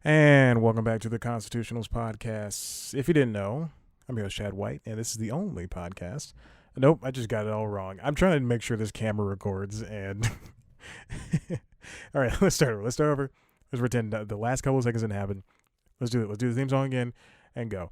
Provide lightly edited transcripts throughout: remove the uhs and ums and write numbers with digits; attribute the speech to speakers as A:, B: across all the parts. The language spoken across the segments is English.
A: And welcome back to the Constitutionals podcast. If you didn't know, I'm your host, Chad White, and this is the only podcast. Nope, I just got it all wrong. I'm trying to make sure this camera records, and all right, let's start over. Let's pretend the last couple of seconds didn't happen. Let's do it. Let's do the theme song again and go.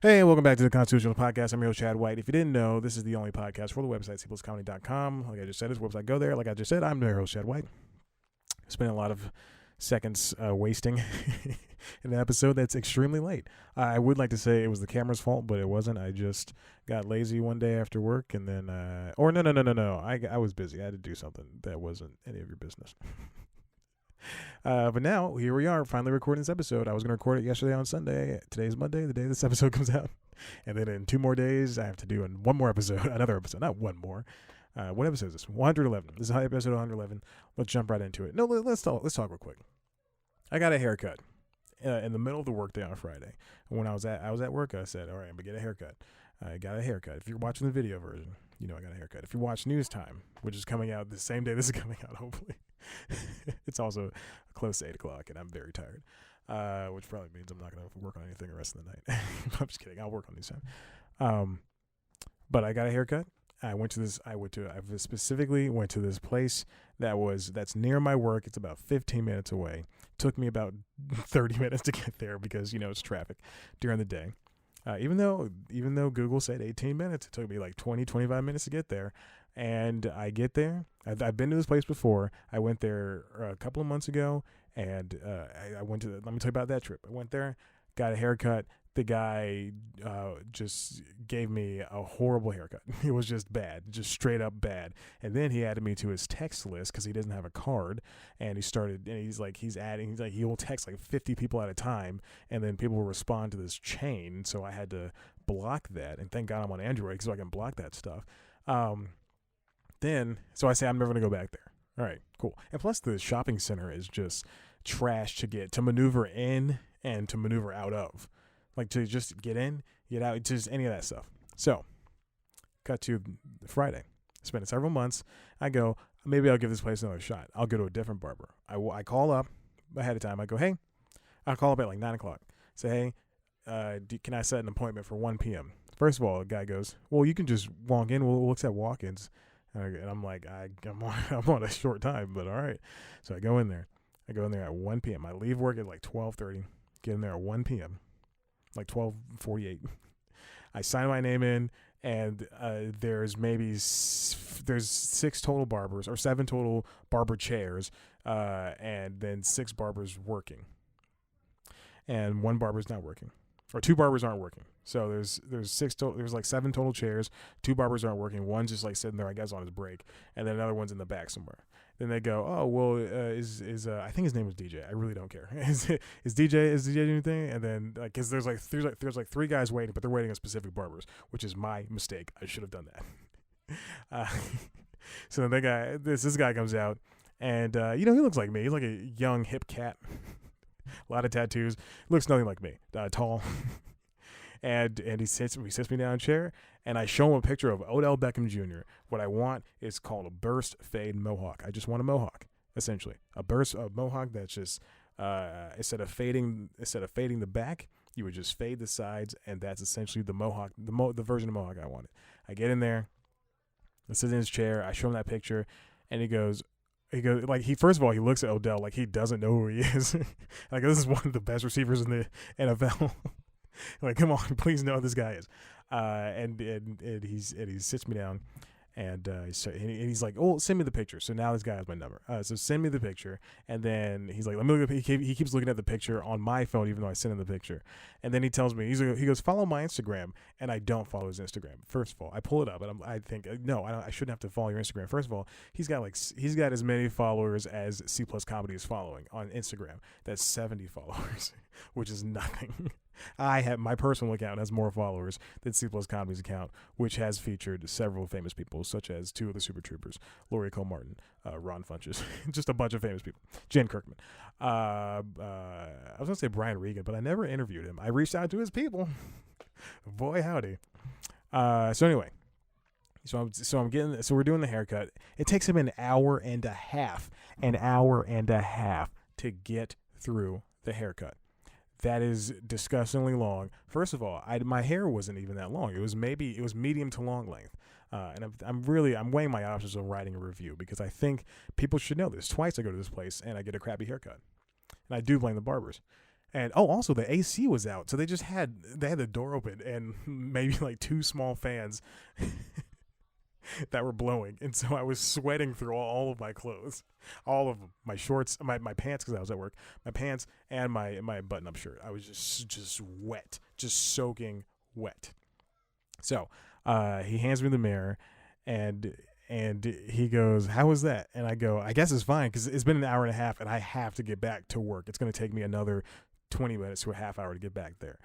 A: Hey, welcome back to the Constitutional Podcast. I'm your host, Chad White. If you didn't know, this is the only podcast for the website, cpluscomedy.com. Like I just said, this website, go there. Like I just said, I'm your host, Chad White. Spent a lot of seconds wasting in an episode that's extremely late. I would like to say it was the camera's fault, but it wasn't. I just got lazy one day after work, and then no. I was busy. I had to do something that wasn't any of your business. But now here we are, finally recording this episode. I was going to record it yesterday on Sunday. Today's Monday, the day this episode comes out, and then in 2 more days I have to do one more episode, another episode, not one more. What episode is this? 111. This is episode 111. Let's jump right into it. No, let's talk real quick. I got a haircut in the middle of the workday on Friday. When I was at work, I said, all right, I'm going to get a haircut. I got a haircut. If you're watching the video version, you know I got a haircut. If you watch News Time, which is coming out the same day this is coming out, hopefully. It's also close to 8 o'clock, and I'm very tired, which probably means I'm not going to work on anything the rest of the night. I'm just kidding. I'll work on News Time. But I got a haircut. I specifically went to this place that's near my work. It's about 15 minutes away. Took me about 30 minutes to get there because, it's traffic during the day. Even though Google said 18 minutes, it took me like 25 minutes to get there. And I get there. I've been to this place before. I went there a couple of months ago, and I went to. Let me tell you about that trip. I went there, got a haircut. The guy just gave me a horrible haircut. It was just bad, just straight up bad. And then he added me to his text list because he doesn't have a card. And he will text like 50 people at a time, and then people will respond to this chain. So I had to block that. And thank God I'm on Android so I can block that stuff. So I say I'm never going to go back there. All right, cool. And plus the shopping center is just trash to maneuver in and to maneuver out of. Like to just get in, get out, just any of that stuff. So, cut to Friday. Spent several months. I go, maybe I'll give this place another shot. I'll go to a different barber. I call up ahead of time. I go, hey, I'll call up at like 9 o'clock. Say, hey, can I set an appointment for 1 p.m.? First of all, the guy goes, well, you can just walk in. We'll accept walk-ins. And I'm like, I'm on a short time, but all right. So I go in there. I go in there at 1 p.m. I leave work at like 12:30. Get in there at 1 p.m. Like 12:48. I sign my name in, and there's 6 total barbers or 7 total barber chairs, and then 6 barbers working, and 1 barber's not working, or 2 barbers aren't working. So there's 7 total chairs. 2 barbers aren't working. One's just like sitting there, I guess, on his break, and then another one's in the back somewhere. Then they go, oh well, I think his name was DJ. I really don't care. is DJ doing anything? And then because there's 3 guys waiting, but they're waiting on specific barbers, which is my mistake. I should have done that. So then this guy comes out, and he looks like me. He's like a young hip cat, a lot of tattoos. Looks nothing like me. Tall. And he sits me down in a chair, and I show him a picture of Odell Beckham Jr. What I want is called a burst fade mohawk. I just want a mohawk, essentially. A mohawk that's just instead of fading the back, you would just fade the sides, and that's essentially the mohawk, the version of mohawk I wanted. I get in there, I sit in his chair, I show him that picture, and he goes like first of all he looks at Odell like he doesn't know who he is. Like this is one of the best receivers in the NFL. Like, come on, please know who this guy is. And he sits me down, and he's like, oh, send me the picture. So now this guy has my number. So send me the picture. And then he's like, let me look at, he keeps looking at the picture on my phone, even though I sent him the picture. And then he tells me, he goes, follow my Instagram. And I don't follow his Instagram. First of all, I pull it up, and I think, no, I shouldn't have to follow your Instagram. First of all, he's got as many followers as C Plus Comedy is following on Instagram. That's 70 followers, which is nothing. I have my personal account has more followers than C Plus Comedy's account, which has featured several famous people, such as 2 of the Super Troopers, Laurie Cole Martin, Ron Funches, just a bunch of famous people, Jen Kirkman. I was gonna say Brian Regan, but I never interviewed him. I reached out to his people. Boy, howdy. So anyway, so we're doing the haircut. It takes him an hour and a half to get through the haircut. That is disgustingly long. First of all, my hair wasn't even that long. It was medium to long length. And I'm weighing my options of writing a review because I think people should know this. Twice I go to this place and I get a crappy haircut, and I do blame the barbers. And also the AC was out, so they had the door open and maybe like 2 small fans that were blowing, and so I was sweating through all of my clothes, all of them, my shorts, my pants because I was at work, my pants and my button-up shirt. I was just wet, just soaking wet. So he hands me the mirror, and he goes, "How was that?" And I go, "I guess it's fine because it's been an hour and a half, and I have to get back to work. It's going to take me another 20 minutes to a half hour to get back there."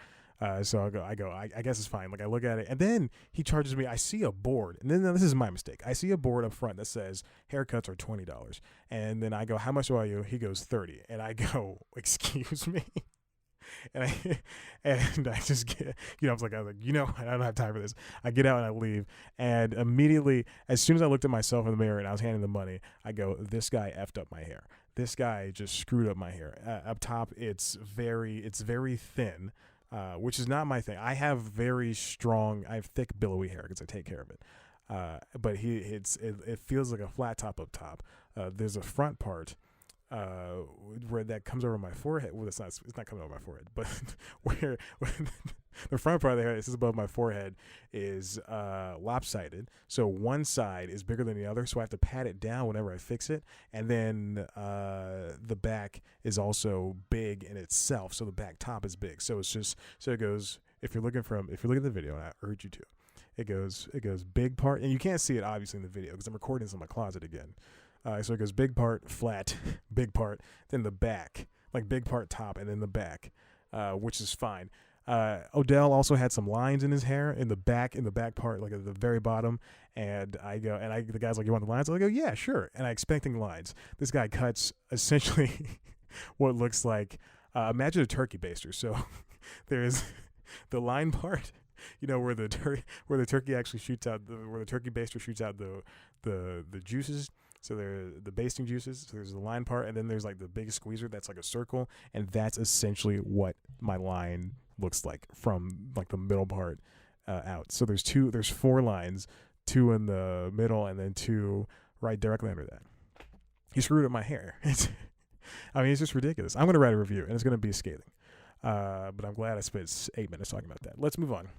A: So I guess it's fine. Like I look at it, and then he charges me. I see a board, and then this is my mistake. I see a board up front that says haircuts are $20, and then I go, "How much do I owe you?" He goes, $30, and I go, "Excuse me." And I just get, I was like, I don't have time for this. I get out and I leave, and immediately, as soon as I looked at myself in the mirror and I was handing the money, I go, "This guy effed up my hair. This guy just screwed up my hair. Up top, it's very thin." Which is not my thing. I have thick billowy hair because I take care of it. But it feels like a flat top up top. There's a front part where that comes over my forehead. Well, it's not coming over my forehead, but where the front part of the hair, this is above my forehead, is lopsided. So one side is bigger than the other, so I have to pat it down whenever I fix it. And then the back is also big in itself, so the back top is big. So it goes. If you're looking at the video, and I urge you to, it goes big part, and you can't see it obviously in the video because I'm recording this in my closet again. So it goes big part, flat, big part, then the back, like big part top, and then the back, which is fine. Odell also had some lines in his hair in the back part, like at the very bottom. And the guy's like, "You want the lines?" I go, "Yeah, sure." And I expecting lines. This guy cuts essentially what looks like, imagine a turkey baster. So there's the line part, where the turkey actually shoots out, where the turkey baster shoots out the juices. So there's the basting juices. So there's the line part, and then there's like the big squeezer that's like a circle, and that's essentially what my line looks like from like the middle part out. So there's 4 lines, 2 in the middle, and then 2 right directly under that. He screwed up my hair. It's just ridiculous. I'm going to write a review, and it's going to be scathing. But I'm glad I spent 8 minutes talking about that. Let's move on.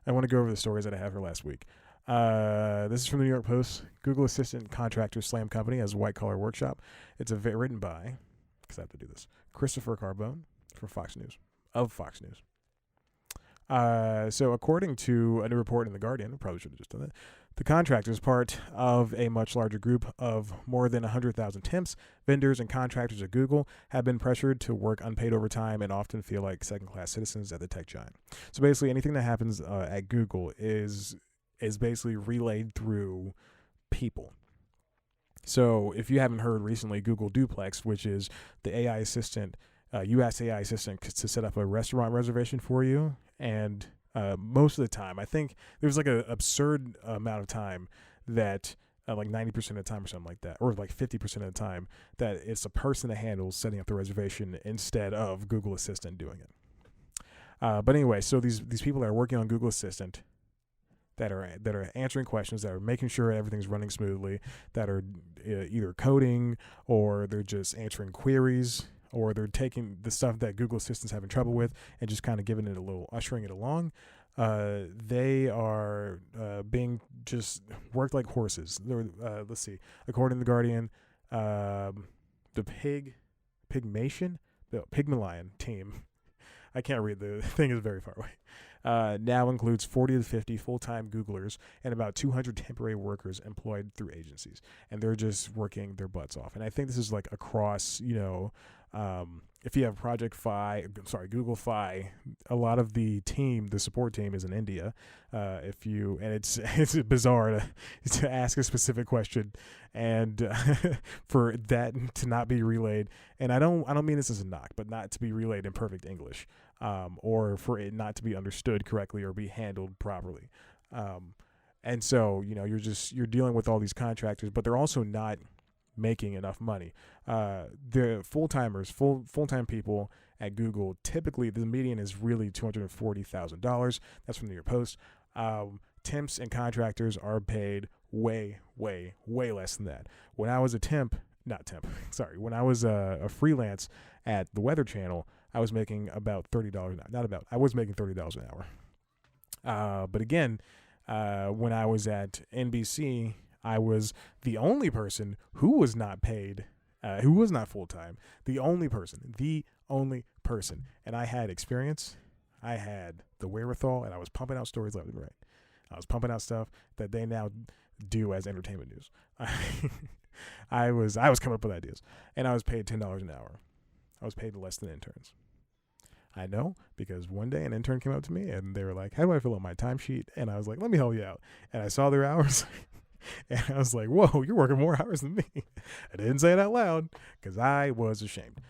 A: I want to go over the stories that I have for last week. This is from the New York Post. Google Assistant contractors slam company as white collar workshop. It's written by, because I have to do this, Christopher Carbone from Fox News. So according to a new report in The Guardian, I probably should have just done that, the contractors, part of a much larger group of more than 100,000 temps, vendors, and contractors at Google, have been pressured to work unpaid overtime and often feel like second-class citizens at the tech giant. So basically anything that happens at Google is basically relayed through people. So if you haven't heard recently, Google Duplex, which is the AI assistant, US AI assistant to set up a restaurant reservation for you, and most of the time, I think there's like an absurd amount of time that like 90% of the time or something like that, or like 50% of the time, that it's a person that handles setting up the reservation instead of Google Assistant doing it. But anyway, so these people that are working on Google Assistant, that are answering questions, that are making sure everything's running smoothly, that are either coding, or they're just answering queries, or they're taking the stuff that Google Assistant's having trouble with and just kind of giving it a little, ushering it along. They are being just worked like horses. Let's see. According to The Guardian, the Pygmalion team, I can't read, the thing is very far away, now includes 40 to 50 full-time Googlers and about 200 temporary workers employed through agencies. And they're just working their butts off. And I think this is like across, If you have Google Fi, a lot of the support team is in India. It's bizarre to ask a specific question and for that to not be relayed. And I don't mean this as a knock, but not to be relayed in perfect English, or for it not to be understood correctly or be handled properly. And so, you're dealing with all these contractors, but they're also not making enough money. The full-time people at Google, typically the median is really $240,000. That's from the New York Post. Temps and contractors are paid way, way, way less than that. When I was when I was a freelance at the Weather Channel, I was making about $30 an hour. I was making $30 an hour. But again, when I was at NBC, I was the only person who was not paid, who was not full-time, the only person. And I had experience, I had the wherewithal, and I was pumping out stories left and right. I was pumping out stuff that they now do as entertainment news. I was coming up with ideas, and I was paid $10 an hour. I was paid less than interns. I know, because one day an intern came up to me, and they were like, how do I fill out my timesheet? And I was like, let me help you out. And I saw their hours. And I was like, whoa, you're working more hours than me. I didn't say it out loud because I was ashamed.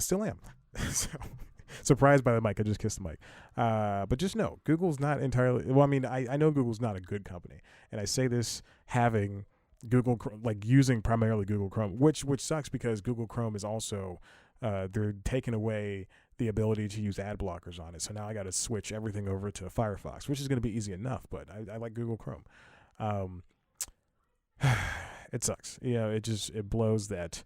A: Still am. So, surprised by the mic. I just kissed the mic. But just know, Google's not entirely, I know Google's not a good company. And I say this having Google, using primarily Google Chrome, which sucks because Google Chrome is also, they're taking away the ability to use ad blockers on it. So now I got to switch everything over to Firefox, which is going to be easy enough, but I like Google Chrome. It sucks. It blows that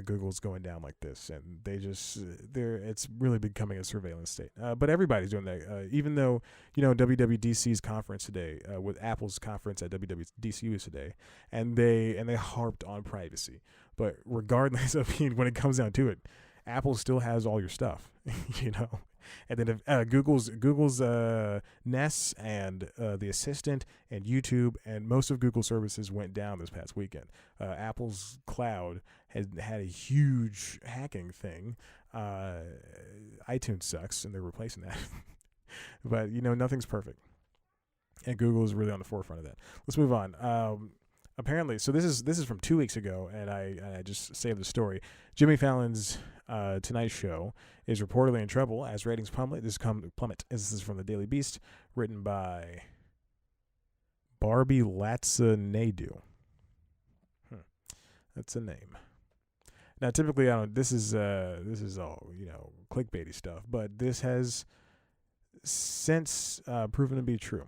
A: Google's going down like this, and it's really becoming a surveillance state. But everybody's doing that. Even though WWDC's conference today, with Apple's conference at WWDC today, and they harped on privacy. But regardless of when it comes down to it, Apple still has all your stuff, And then if Google's Nest and the Assistant and YouTube and most of Google services went down this past weekend. Apple's cloud had a huge hacking thing. iTunes sucks, and they're replacing that. But nothing's perfect, and Google is really on the forefront of that. Let's move on. Apparently, so this is from 2 weeks ago, and I just saved the story. Jimmy Fallon's Tonight Show is reportedly in trouble as ratings plummet. This is from the Daily Beast, written by Barbie Latsanadu. That's a name. Now, typically, this is all clickbaity stuff, but this has since proven to be true.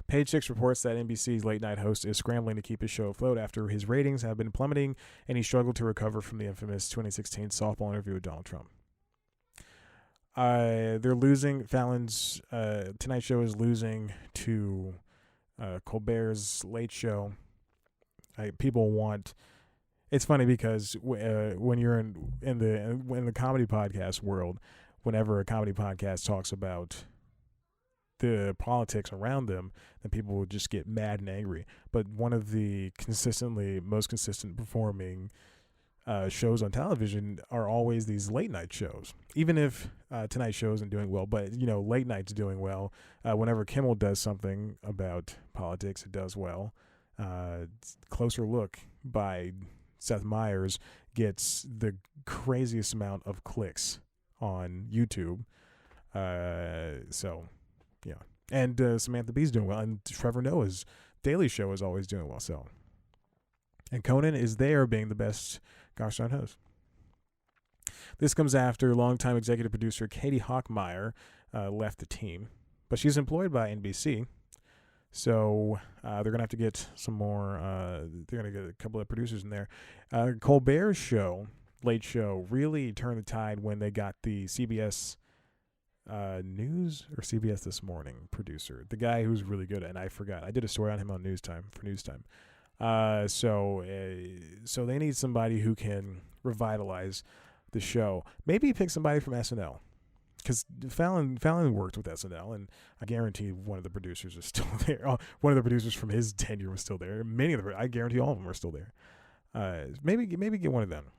A: Page 6 reports that NBC's late-night host is scrambling to keep his show afloat after his ratings have been plummeting and he struggled to recover from the infamous 2016 softball interview with Donald Trump. They're losing. Fallon's Tonight Show is losing to Colbert's Late Show. People want. It's funny because when you're in the comedy podcast world, whenever a comedy podcast talks about the politics around them, then people will just get mad and angry. But one of the most consistent performing shows on television are always these late night shows. Even if Tonight Show isn't doing well, but late night's doing well. Whenever Kimmel does something about politics, it does well. Closer Look by Seth Meyers gets the craziest amount of clicks on YouTube. Yeah, and Samantha Bee's doing well, and Trevor Noah's Daily Show is always doing well. So, and Conan is there being the best gosh darn host. This comes after longtime executive producer Katie Hockmeyer left the team, but she's employed by NBC, so they're gonna have to get some more. They're gonna get a couple of producers in there. Colbert's show, Late Show, really turned the tide when they got the CBS. News or CBS This Morning producer, the guy who's really good, and I forgot. I did a story on him on Newstime. So they need somebody who can revitalize the show. Maybe pick somebody from SNL, because Fallon worked with SNL, and I guarantee one of the producers is still there. One of the producers from his tenure was still there. I guarantee all of them are still there. Maybe get one of them.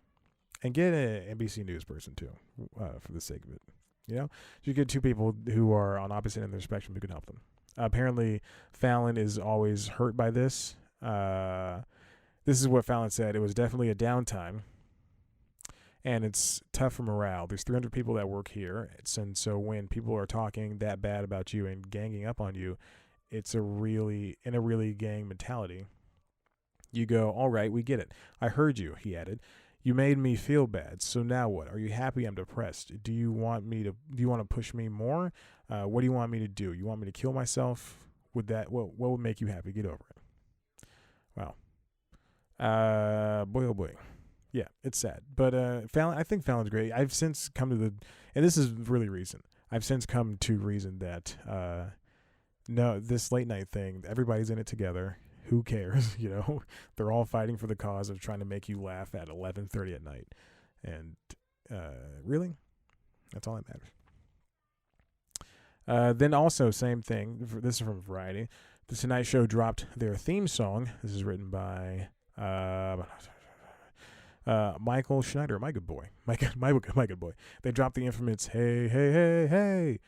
A: And get an NBC News person too, for the sake of it. You know, you get two people who are on opposite ends of the spectrum who can help them. Apparently, Fallon is always hurt by this. This is what Fallon said. It was definitely a downtime, and it's tough for morale. There's 300 people that work here, and so when people are talking that bad about you and ganging up on you, it's a really gang mentality. You go, all right, we get it. I heard you, he added. You made me feel bad. So now what? Are you happy I'm depressed? Do you want to push me more? What do you want me to do? You want me to kill myself? What would make you happy? Get over it. Wow. Boy, oh boy. Yeah, it's sad. But Fallon, I think Fallon's great. I've since come to and this is really recent. I've since come to reason that, no, this late night thing, everybody's in it together. Who cares? You know, they're all fighting for the cause of trying to make you laugh at 11:30 at night. And really, that's all that matters. Then also, same thing. This is from Variety. The Tonight Show dropped their theme song. This is written by Michael Schneider, my good boy. My good boy. They dropped the infamous "Hey, hey, hey, hey,"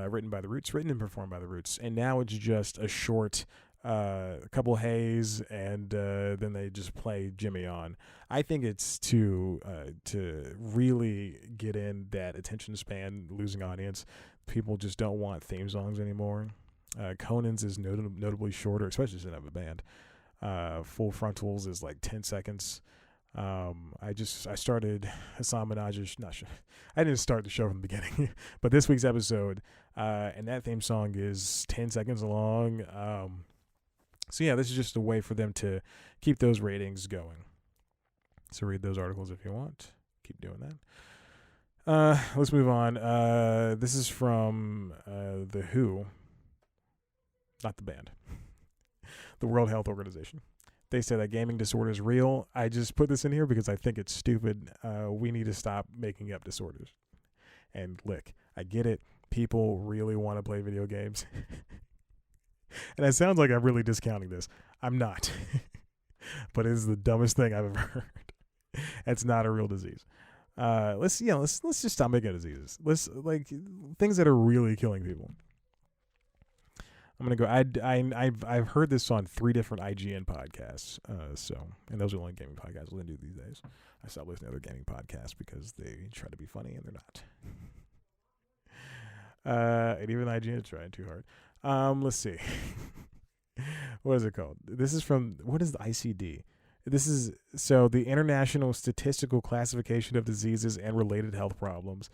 A: written by the Roots, written and performed by the Roots, and now it's just a short. A couple hays, and then they just play Jimmy on. I think it's to really get in that attention span, losing audience. People just don't want theme songs anymore. Conan's is notably shorter, especially since I have a band. Full Frontals is like 10 seconds. I started Hassan Minaj's, not sure. I didn't start the show from the beginning, but this week's episode, and that theme song is 10 seconds long. So yeah, this is just a way for them to keep those ratings going. So read those articles if you want. Keep doing that. Let's move on. This is from The Who. Not the band. The World Health Organization. They say that gaming disorder is real. I just put this in here because I think it's stupid. We need to stop making up disorders. And look, I get it. People really want to play video games. And it sounds like I'm really discounting this. I'm not. But it is the dumbest thing I've ever heard. It's not a real disease. Let's just stop making diseases. Let's things that are really killing people. I'm gonna go. I've heard this on 3 different IGN podcasts. And those are the only gaming podcasts we're gonna do these days. I stopped listening to other gaming podcasts because they try to be funny and they're not. And even IGN is trying too hard. Let's see. What is it called? This is from, what is the ICD? This is, so the International Statistical Classification of Diseases and Related Health Problems.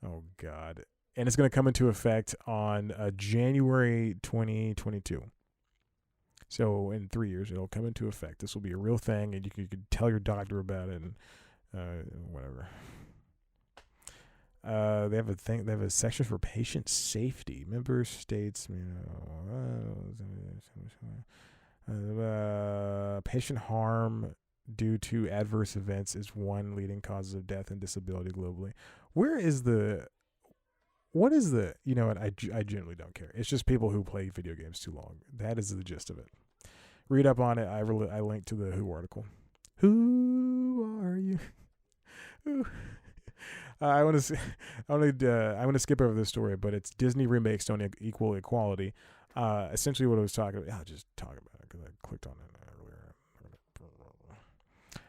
A: Oh, God. And it's going to come into effect on January 2022. So in 3 years, it'll come into effect. This will be a real thing, and you could tell your doctor about it and whatever. They have a thing. They have a section for patient safety. Member states, patient harm due to adverse events is one leading causes of death and disability globally. What is the? You know what? I generally don't care. It's just people who play video games too long. That is the gist of it. Read up on it. I linked to the Who article. Who are you? Who? I want to skip over this story, but it's Disney remakes don't equal equality. Essentially, what I was talking about. I'll just talk about it because I clicked on it earlier.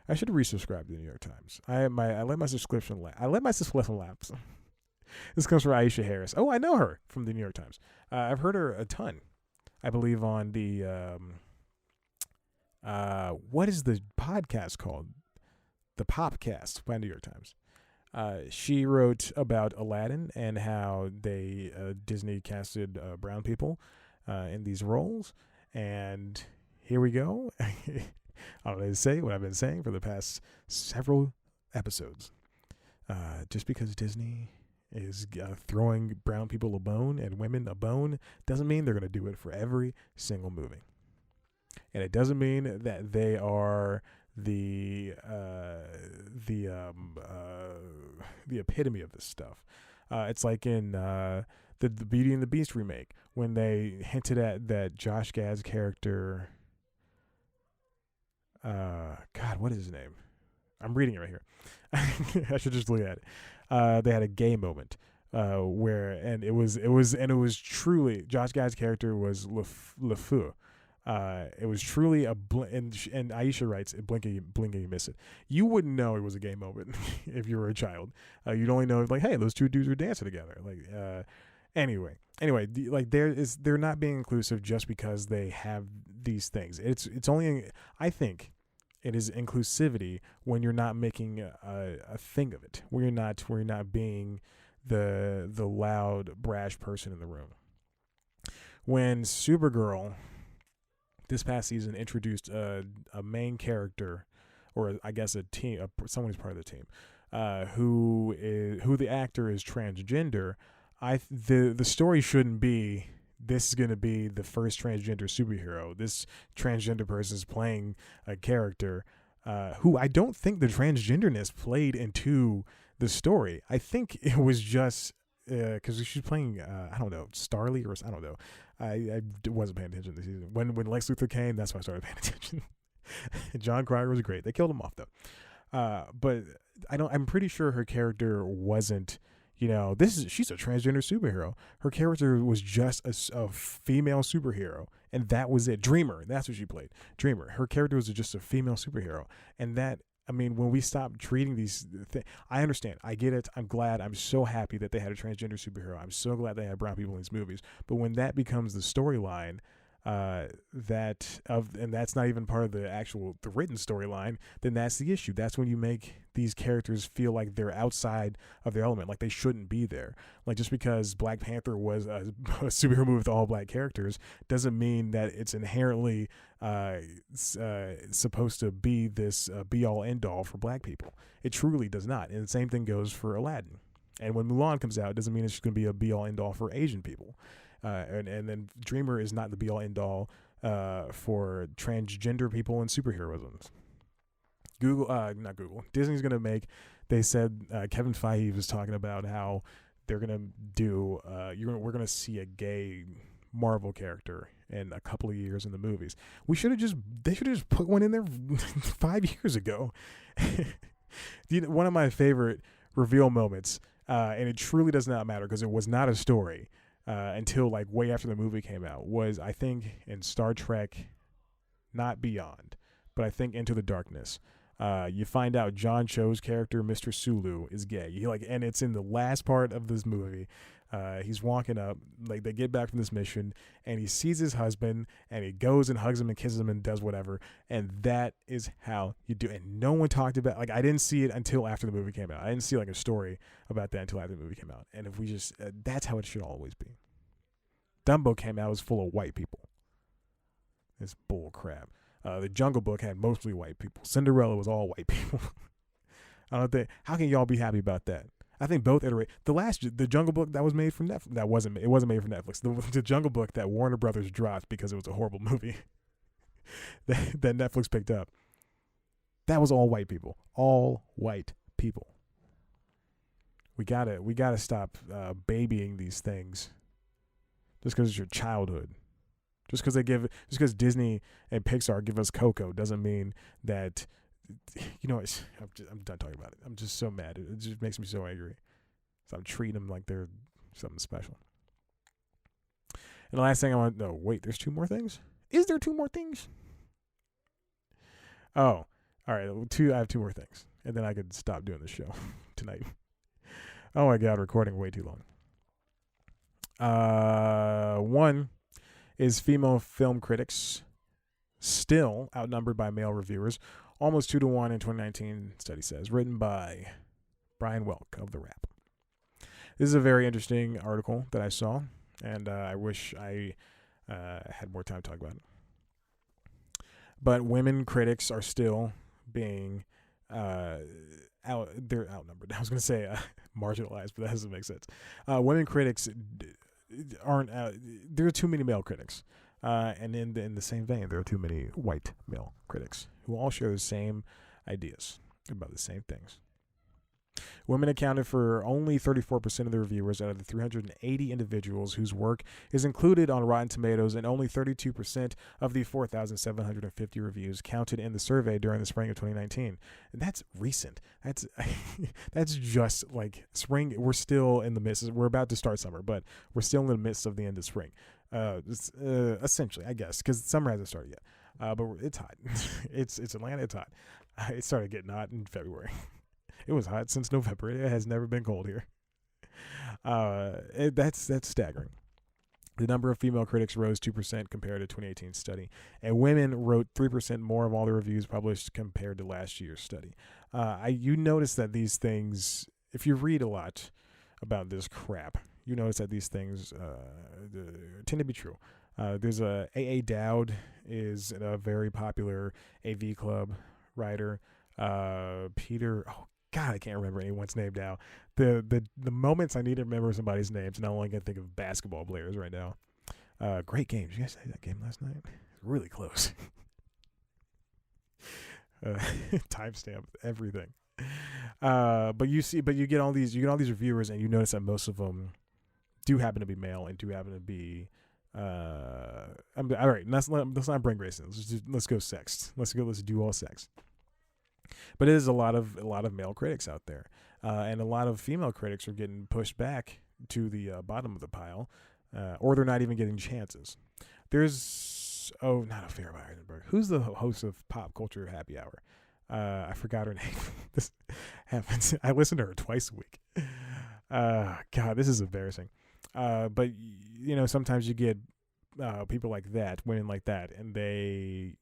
A: I should resubscribe to the New York Times. I let my subscription lapse. This comes from Aisha Harris. Oh, I know her from the New York Times. I've heard her a ton. I believe on the what is the podcast called? The Popcast by New York Times. She wrote about Aladdin and how they Disney casted brown people in these roles, and here we go. I don't know what to say. What I've been saying for the past several episodes. Just because Disney is throwing brown people a bone and women a bone doesn't mean they're going to do it for every single movie, and it doesn't mean that they are the epitome of this stuff. It's like in the Beauty and the Beast remake when they hinted at that Josh Gad's character. God, what is his name? I'm reading it right here. I should just look at it. They had a gay moment where, and it was truly, Josh Gad's character was LeFou. It was truly and Aisha writes, blink and you miss it. You wouldn't know it was a gay moment if you were a child. You'd only know, like, hey, those two dudes were dancing together. Like, anyway, like, they're not being inclusive just because they have these things. It's only, I think, it is inclusivity when you're not making a thing of it. When you're not being the loud, brash person in the room. When Supergirl this past season introduced a main character, or I guess a team, someone who's part of the team, who the actor is transgender, the story shouldn't be, this is going to be the first transgender superhero. This transgender person is playing a character who I don't think the transgenderness played into the story. I think it was just because she's playing, I don't know, Starly, or I don't know. I wasn't paying attention this season. When Lex Luthor came, that's when I started paying attention. John Cryer was great. They killed him off though. But I'm pretty sure her character wasn't, she's a transgender superhero. Her character was just a female superhero, and that was it. Dreamer, that's what she played. Dreamer. Her character was just a female superhero, and that, I mean, when we stop treating these things, I understand. I get it. I'm glad. I'm so happy that they had a transgender superhero. I'm so glad they had brown people in these movies. But when that becomes the storyline, and that's not even part of the written storyline, then that's the issue. That's when you make these characters feel like they're outside of their element, like they shouldn't be there. Like, just because Black Panther was a superhero movie with all black characters doesn't mean that it's inherently supposed to be this be all end all for black people. It truly does not. And the same thing goes for Aladdin. And when Mulan comes out, it doesn't mean it's going to be a be all end all for Asian people. And then Dreamer is not the be all end all for transgender people and superheroism. Not Google. Disney's gonna make. They said Kevin Feige was talking about how they're gonna do. We're gonna see a gay Marvel character in a couple of years in the movies. They should have just put one in there 5 years ago. One of my favorite reveal moments, and it truly does not matter because it was not a story. Until like way after the movie came out, was, I think, in Star Trek, not Beyond, but I think Into the Darkness. You find out John Cho's character, Mr. Sulu, is gay. And it's in the last part of this movie. He's walking up, like, they get back from this mission, and he sees his husband, and he goes and hugs him and kisses him and does whatever, and that is how you do it. And no one talked about, like, I didn't see it until after the movie came out. I didn't see, like, a story about that until after the movie came out. And if we just, that's how it should always be. Dumbo came out, it was full of white people. It's bull crap. The Jungle Book had mostly white people. Cinderella was all white people. I don't think, how can y'all be happy about that? I think both iterate. The Jungle Book that was made from Netflix, it wasn't made for Netflix. The Jungle Book that Warner Brothers dropped because it was a horrible movie that Netflix picked up, that was all white people. All white people. We gotta stop babying these things just because it's your childhood. Just because Disney and Pixar give us Coco doesn't mean that, I'm done talking about it. I'm just so mad. It just makes me so angry. So I'm treating them like they're something special. And the last thing there's two more things? Is there two more things? Oh, all right. I have two more things. And then I could stop doing the show tonight. Oh my God, recording way too long. One is female film critics still outnumbered by male reviewers, almost 2-1 in 2019, study says, written by Brian Welk of The Wrap. This is a very interesting article that I saw, and I wish I had more time to talk about it. But women critics are still being they're outnumbered. I was going to say marginalized, but that doesn't make sense. Women critics aren't there are too many male critics, and in the same vein, there are too many white male critics who all share the same ideas about the same things. Women accounted for only 34% of the reviewers out of the 380 individuals whose work is included on Rotten Tomatoes, and only 32% of the 4,750 reviews counted in the survey during the spring of 2019. And that's recent. That's that's just like spring. We're still in the midst. We're about to start summer, but we're still in the midst of the end of spring. Essentially, I guess, because summer hasn't started yet. But it's hot. it's Atlanta. It's hot. It started getting hot in February. It was hot since November. It has never been cold here. That's staggering. The number of female critics rose 2% compared to 2018 study, and women wrote 3% more of all the reviews published compared to last year's study. You notice that these things, if you read a lot about this crap, you notice that these things tend to be true. There's A.A. Dowd is a very popular AV Club writer. Peter, oh God, I can't remember anyone's name now. The moments I need to remember somebody's names, and I only can think of basketball players right now. Great game. Did you guys see that game last night? Really close. Timestamp everything. But you get all these reviewers, and you notice that most of them do happen to be male and do happen to be. All right. Let's not bring race in. Let's go sex. Let's do all sex. But it is a lot of male critics out there, and a lot of female critics are getting pushed back to the bottom of the pile, or they're not even getting chances. There's not a fair by Eisenberg. Who's the host of Pop Culture Happy Hour? I forgot her name. This happens. I listen to her twice a week. God, this is embarrassing. But sometimes you get people like that, women like that, and they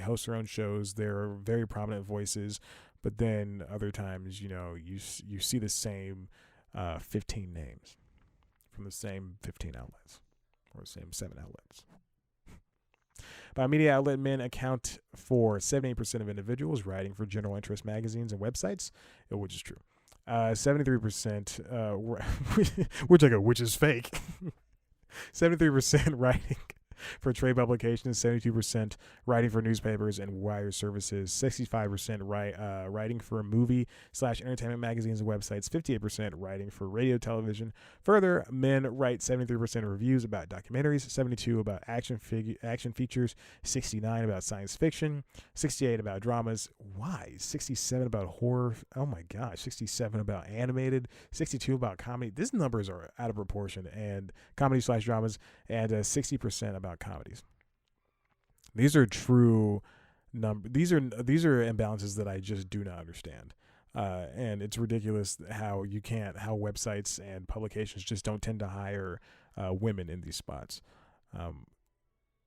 A: host their own shows. They're very prominent voices, but then other times, you see the same 15 names from the same 15 outlets, or the same 7 outlets. By media outlet, men account for 78% of individuals writing for general interest magazines and websites, which is true. 73%, which is fake. 73% writing for trade publications, 72% writing for newspapers and wire services, 65% writing for movie/entertainment magazines and websites, 58% writing for radio, television. Further, men write 73% of reviews about documentaries, 72% about action features, 69% about science fiction, 68% about dramas. Why? 67% about horror. Oh my gosh, 67% about animated, 62% about comedy. These numbers are out of proportion, and comedy/dramas, and 60% about comedies. These are true numbers. These are imbalances that I just do not understand. And it's ridiculous how websites and publications just don't tend to hire women in these spots,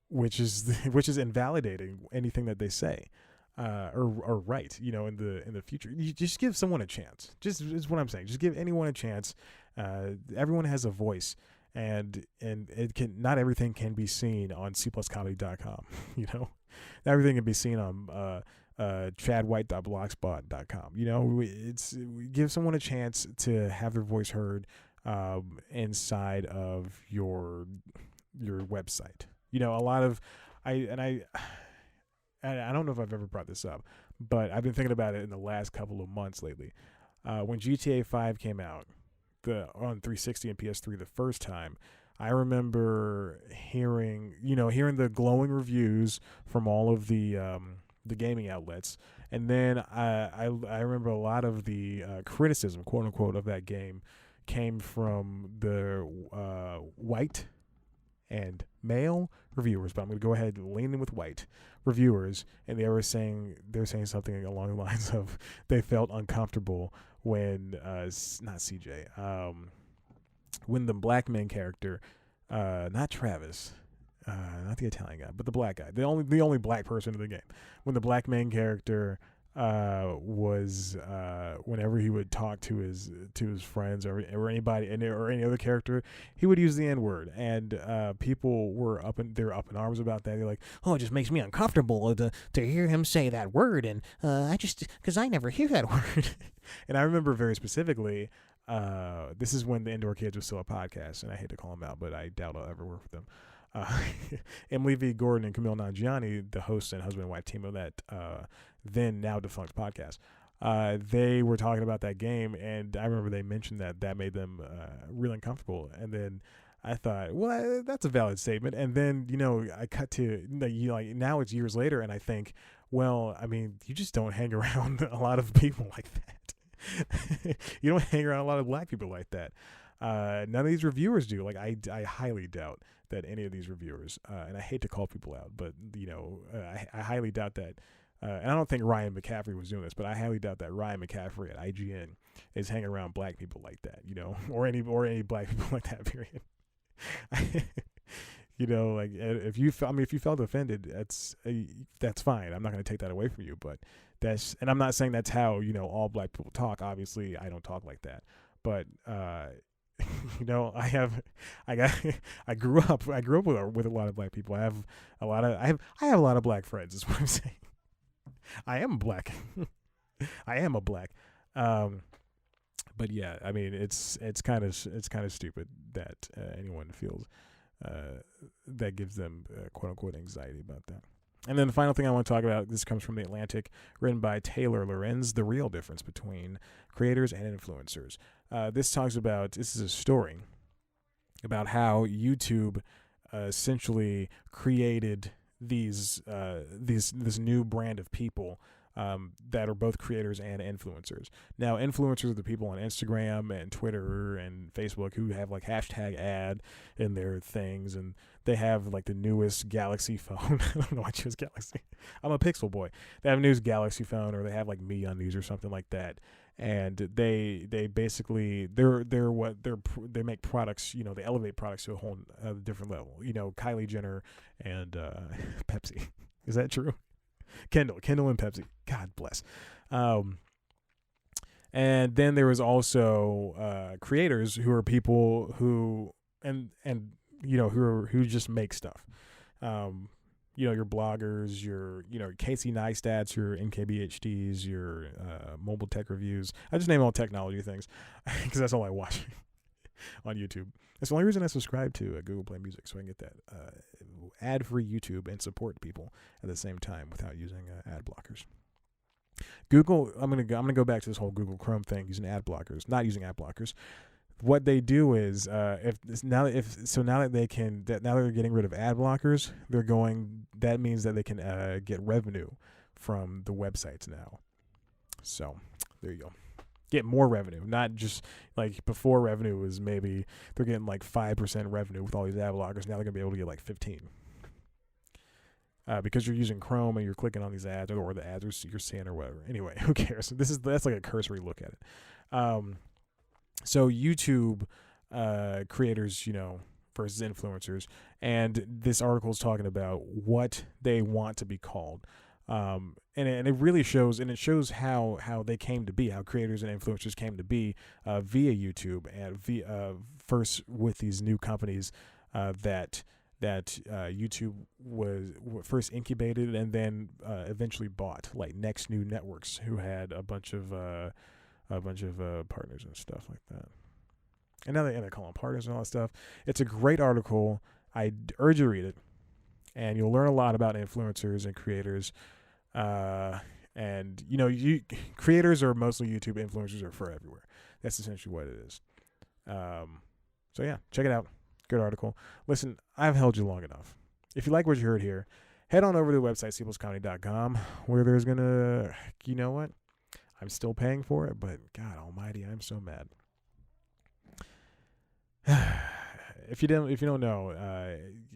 A: which is invalidating anything that they say or write. In the future, you just give someone a chance. Just is what I'm saying. Just give anyone a chance. Everyone has a voice. And not everything can be seen on cpluscomedy.com. Not everything can be seen on chadwhite.blogspot.com. We give someone a chance to have their voice heard inside of your website. A lot of I don't know if I've ever brought this up, but I've been thinking about it in the last couple of months lately. When GTA 5 came out on 360 and PS3 the first time, I remember hearing the glowing reviews from all of the gaming outlets, and then I remember a lot of the criticism, quote unquote, of that game came from the white and male reviewers, but I'm going to go ahead and lean in with white reviewers, and they were saying something along the lines of they felt uncomfortable when not CJ, when the black main character, not Travis, not the Italian guy, but the black guy, the only black person in the game, when the black main character was whenever he would talk to his friends or anybody or any other character, he would use the N-word, and people were up in arms about that. They're like, oh, it just makes me uncomfortable to hear him say that word, and because I never hear that word. And I remember very specifically, this is when the Indoor Kids was still a podcast, and I hate to call them out, but I doubt I'll ever work with them. Emily V. Gordon and Camille Nanjiani, the hosts and husband and wife team of that then now defunct podcast, they were talking about that game, and I remember they mentioned that made them really uncomfortable. And then I thought, well, that's a valid statement. And then I cut to now it's years later, and I think, well, I mean, you just don't hang around a lot of people like that. You don't hang around a lot of black people like that. None of these reviewers do. Like, I highly doubt that any of these reviewers, and I hate to call people out, but I highly doubt that. And I don't think Ryan McCaffrey was doing this, but I highly doubt that Ryan McCaffrey at IGN is hanging around black people like that, or any black people like that. Period. Like, if you felt offended, that's fine. I'm not going to take that away from you, but and I'm not saying that's how all black people talk. Obviously, I don't talk like that, but I grew up with a lot of black people. I have a lot of black friends. Is what I'm saying. I am black. I am a black. But yeah, I mean, it's kind of stupid that anyone feels that gives them quote unquote anxiety about that. And then the final thing I want to talk about, this comes from The Atlantic, written by Taylor Lorenz, The Real Difference Between Creators and Influencers. This is a story about how YouTube essentially created this new brand of people that are both creators and influencers. Now, influencers are the people on Instagram and Twitter and Facebook who have like hashtag ad in their things, and they have like the newest Galaxy phone. I don't know why I chose Galaxy. I'm a Pixel boy. They have a newest Galaxy phone, or they have like Me Undies or something like that. And they basically they make products, they elevate products to a whole different level. Kylie Jenner and Pepsi. Is that true? Kendall and Pepsi. God bless. And then there was also creators who are people who who just make stuff. Your bloggers, your Casey Neistats, your NKBHDs, your mobile tech reviews. I just name all technology things because that's all I watch on YouTube. That's the only reason I subscribe to Google Play Music, so I can get that ad-free YouTube and support people at the same time without using ad blockers. Google, I'm gonna go back to this whole Google Chrome thing, using ad blockers, not using ad blockers. What they do is, now that they're getting rid of ad blockers, that means that they can get revenue from the websites now. So there you go. Get more revenue, not just like before. Revenue was maybe they're getting like 5% revenue with all these ad blockers. Now they're gonna be able to get like 15, because you're using Chrome and you're clicking on these ads, or the ads you're seeing or whatever. Anyway, who cares? That's like a cursory look at it. So YouTube creators, versus influencers, and this article is talking about what they want to be called. And it really shows, and it shows how they came to be, how creators and influencers came to be via YouTube, and first with these new companies that YouTube was first incubated and then eventually bought, like Next New Networks, who had a bunch of partners and stuff like that. And now they call them partners and all that stuff. It's a great article. I urge you to read it, and you'll learn a lot about influencers and creators. And creators are mostly YouTube, influencers are for everywhere. That's essentially what it is. So yeah, check it out. Good article. Listen, I've held you long enough. If you like what you heard here, head on over to the website CeeblesComedy.com, where there's gonna, what? I'm still paying for it, but God Almighty, I'm so mad. If you don't know,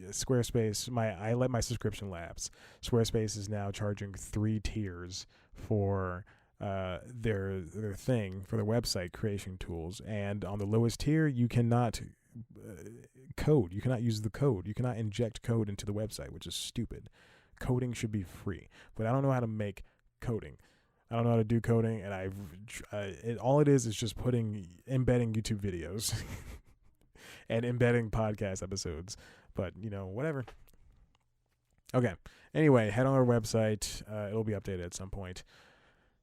A: Squarespace, I let my subscription lapse. Squarespace is now charging 3 tiers for their thing, for their website creation tools, and on the lowest tier, you cannot code. You cannot use the code. You cannot inject code into the website, which is stupid. Coding should be free, but I don't know how to make coding. I don't know how to do coding, and all it is just embedding YouTube videos and embedding podcast episodes. But whatever. Okay. Anyway, head on our website. It'll be updated at some point.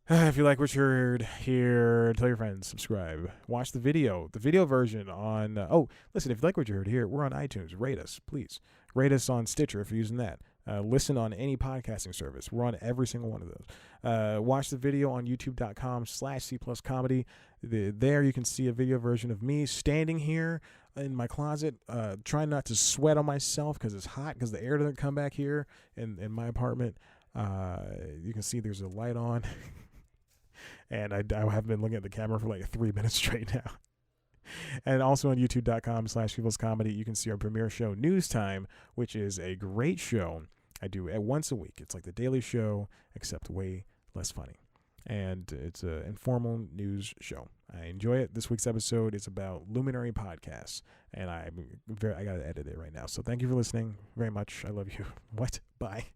A: If you like what you heard here, tell your friends, subscribe, watch the video version on. Listen, if you like what you heard here, we're on iTunes. Rate us, please. Rate us on Stitcher if you're using that. Listen on any podcasting service. We're on every single one of those. Watch the video on youtube.com/C+comedy. There you can see a video version of me standing here in my closet, trying not to sweat on myself because it's hot, because the air doesn't come back here in my apartment. You can see there's a light on. And I have been looking at the camera for like 3 minutes straight now. And also on youtube.com/peoplescomedy, you can see our premiere show, News Time, which is a great show I do at once a week. It's like the Daily Show, except way less funny. And it's an informal news show. I enjoy it. This week's episode is about Luminary podcasts, and I got to edit it right now. So thank you for listening very much. I love you. What? Bye.